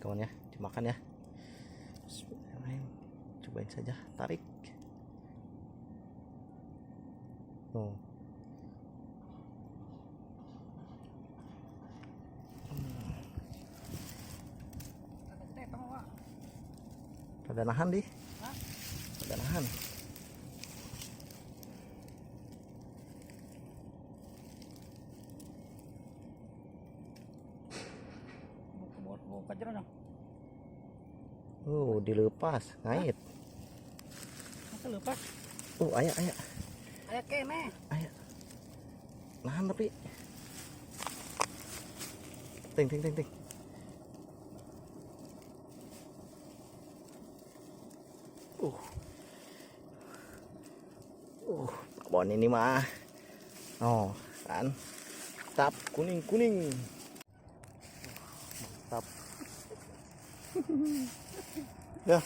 kawan ya, dimakan ya. Bismillahirrahmanirrahim. Cobain saja, tarik. Oh. Pada nahan deh. Pada nahan. Dilepas, ngait. Masa lepas? Ayah. Ayah keme. Ayah. Nahan tapi. Ting. Babon ini mah. Oh, kan. Mantap, kuning. Mantap. Ya.